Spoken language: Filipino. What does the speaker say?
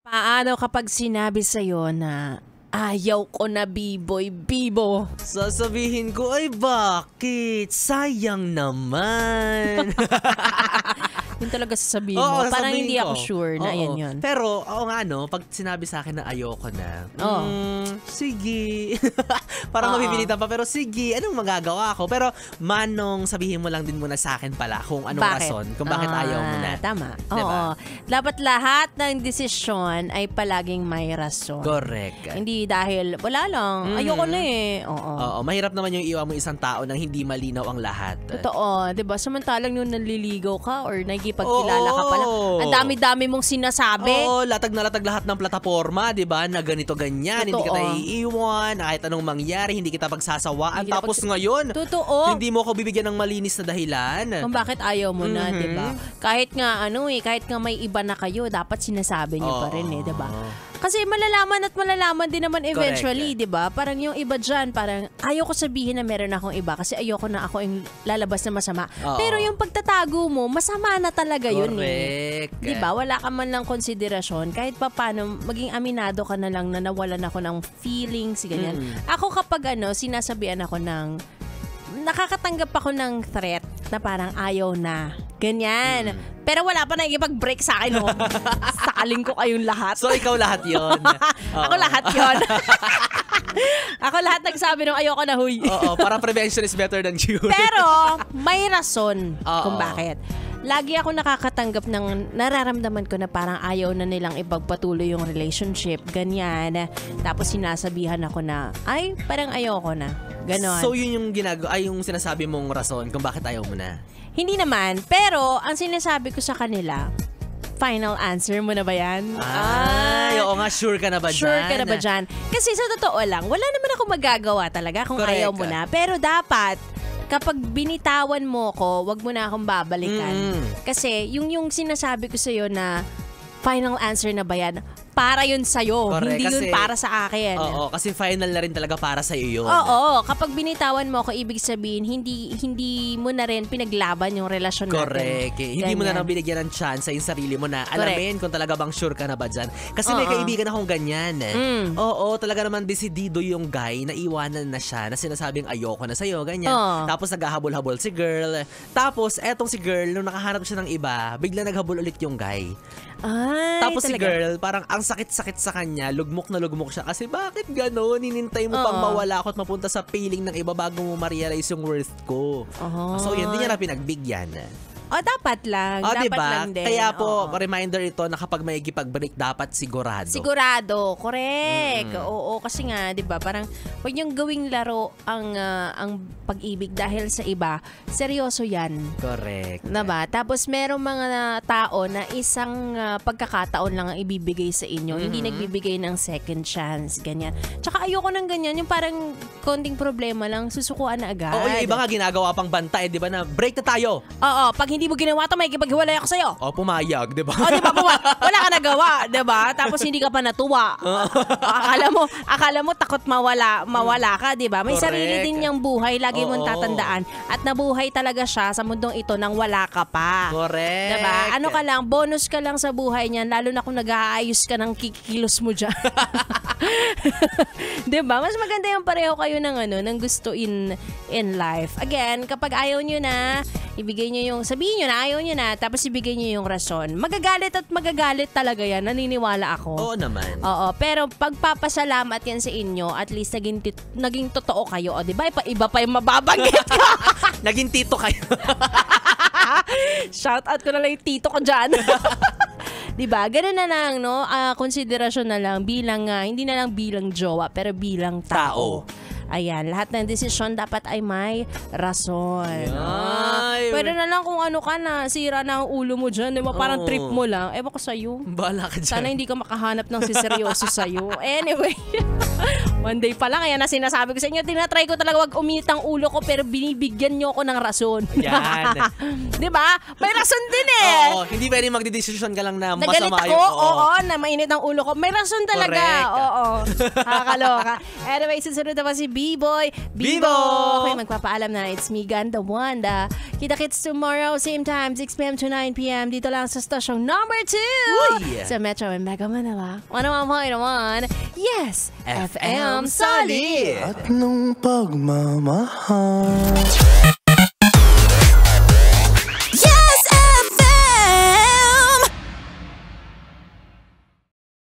Paano kapag sinabi sa'yo na ayaw ko na B-boy, Bibo? Sasabihin ko, ay bakit? Sayang naman. Yun talaga sasabihin Oo, mo. Parang sasabihin hindi ako ko. sure na Oo. yan yun. Pero, oo nga no, pag sinabi sa akin na ayoko na, Oo. sige. Parang Oo. mapipilitan pa, pero sige, anong magagawa ko? Pero, manong sabihin mo lang din muna sa akin pala kung anong rason, kung bakit ayaw mo na. Tama. Diba? Oo. Dapat lahat ng desisyon ay palaging may rason. Correct. Hindi dahil, wala lang, ayoko na eh. Oo. Oo, mahirap naman yung iwan mo isang tao nang hindi malinaw ang lahat. Totoo, 'di ba? Samantalang yung nanliligaw ka or nakikipagkilala ka pa lang, Oo. ang dami-dami mong sinasabi. Oo, latag na latag lahat ng plataforma, 'di ba? Na ganito ganyan, hindi Totoo. kita iiwan, kahit anong mangyari, hindi kita pagsasawaan. Hindi kita Tapos ngayon, Totoo. hindi mo ako bibigyan ng malinis na dahilan. Kung bakit ayaw mo na, 'di ba? Kahit nga kahit nga may iba na kayo, dapat sinasabi niyo pa rin 'di ba? Kasi malalaman din naman eventually, 'di ba? Parang yung iba diyan, parang ayaw ko sabihin na meron akong iba kasi ayoko na ako yung lalabas na masama. Oo. Pero yung pagtatago mo, masama na talaga yun eh. Correct. 'Di ba? Wala ka man lang konsiderasyon kahit papaano maging aminado ka na lang na nawalan ako ng feelings ganyan. Ako kapag sinasabihan ako ng nakakatanggap ako ng threat na parang ayaw na. Ganyan. Pero wala pa nakikipag-break sa akin, no? Sakaling ko kayong lahat. So, ikaw lahat yon. Ako lahat yon. Ako lahat nagsabi ng ayoko na, huy. Oo, para prevention is better than cure. Pero may rason Oo. kung bakit. Lagi ako nakakatanggap ng nararamdaman ko na parang ayaw na nilang ipagpatuloy yung relationship. Ganyan. Tapos sinasabihan ako na, ay, parang ayoko na. Ganon. So, yun yung yung sinasabi mong rason kung bakit ayaw mo na. Hindi naman. Pero, ang sinasabi ko sa kanila, final answer mo na ba yan? Ay, oo nga, sure ka na ba dyan? Sure ka na ba dyan? Kasi sa totoo lang, wala naman ako magagawa talaga kung Correct. ayaw mo na. Pero dapat, kapag binitawan mo ko, wag mo na akong babalikan. Kasi yung sinasabi ko sa'yo na final answer na ba yan, para yun sa'yo. Correct, Hindi yun kasi- para sa akin. Oo, kasi final na rin talaga para sa iyo yun. Oo, kapag binitawan mo ako, ibig sabihin, hindi mo na rin pinaglaban yung relasyon natin. Correct. Hindi mo na Ganyan. nang binigyan ng chance sa yung sarili mo na Correct. alamin kung talaga bang sure ka na ba dyan. Kasi may Oo. kaibigan akong ganyan. Mm. Oo, talaga naman desidido yung guy na iwanan na siya na sinasabing ayoko na sa'yo, ganyan. Oo. Tapos naghahabol-habol si girl. Tapos etong si girl, nung nakaharap siya ng iba, bigla naghabol ulit yung guy. Ay, Tapos si talaga. girl, parang ang sakit-sakit sa kanya, lugmok na lugmok siya. Kasi bakit gano'n? Hinintay mo pang Oo. mawala ako at mapunta sa feeling ng iba bago mo ma-realize yung worth ko. Oo. So yun, hindi niya na pinagbigyan. Dapat lang. Oh, dapat diba? lang din. Kaya po, Oo. reminder ito na kapag may break dapat sigurado. Sigurado, correct. Oo, kasi nga, 'di ba? Parang wag niyong gawing laro ang pag-ibig dahil sa iba. Seryoso 'yan. Correct. Diba? Tapos merong mga tao na isang pagkakataon lang ang ibibigay sa inyo. Hindi nagbibigay ng second chance, ganyan. Tsaka ayoko ng ganyan, yung parang konting problema lang, susukuan na agad. Oo, yung iba nga ginagawa pang bantay, di ba, na break na tayo. Oo, pag hindi mo ginawa to, may kipaghiwalay ako sa'yo. O, pumayag, di ba? O, di ba? Wala ka nagawa, di ba? Tapos hindi ka pa natuwa. akala mo takot mawala ka, di ba? May Correct. sarili din niyang buhay, lagi mong Oo. tatandaan. At nabuhay talaga siya sa mundong ito nang wala ka pa. Correct. Diba? Ano ka lang, bonus ka lang sa buhay niyan, lalo na kung nag-aayos ka ng kikilos mo dyan. Diba? Mas maganda yung pareho kayo ng gusto in life. Again, kapag ayaw nyo na, sabihin nyo na ayaw nyo na, tapos ibigay nyo yung rason. Magagalit at magagalit talaga yan, naniniwala ako. Oo naman. Oo, pero pagpapasalamat yan sa inyo, at least naging totoo kayo. O, diba? Iba pa yung mababanggit ka. Naging tito kayo. Shout out ko na lang yung tito ko dyan. Diba? Ganun na lang, no? Konsiderasyon na lang bilang, hindi na lang bilang jowa, pero bilang tao. Ayan, lahat ng desisyon dapat ay may rason. Ay. Pwede na lang kung ano ka na, sira na ang ulo mo dyan. Diba? Parang Oo. trip mo lang. Ewan ko sa'yo. Bahala ka dyan. Sana hindi ka makahanap ng siseryoso sa'yo. Anyway. One day pa lang, kaya na sinasabi ko sa inyo, tinatry ko talaga wag uminit ang ulo ko pero binibigyan nyo ako ng rason. Yan. Diba? May rason din eh. Oo, hindi pwede magdedesisyon ka lang na Nagalit masama ako, yung... oo, na mainit ang ulo ko. May rason talaga. Correct. Oo. Nakakaloka. Anyway, susunod na pa si B-Boy. Bibo! Okay, magpapaalam na. It's me, Ganda Wanda. Kita-kits tomorrow, same time, 6 p.m. to 9 p.m. Dito lang sa stasyong number 2 Uy! sa Metro and Mega Manila. 101.1. Yes! FM FM Solid! Solid! At nung pagmamahal